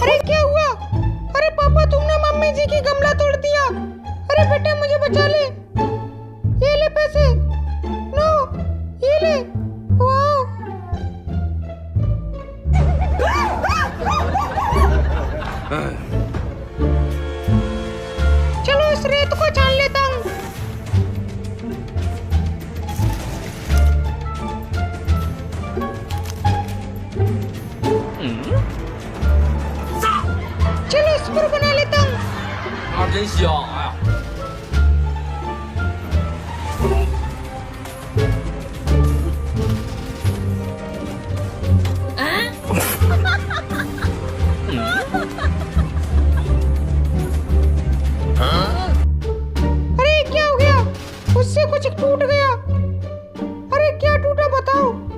अरे क्या हुआ? अरे पापा तुमने मम्मी जी की गमला तोड़ दिया। अरे बेटा मुझे बचा ले। ये ले पैसे। नो ये ले। वाओ। चलो इस रेत को छान लेता हूँ। चलो इस पर बना लेता हूँ। 啊，真香！哎。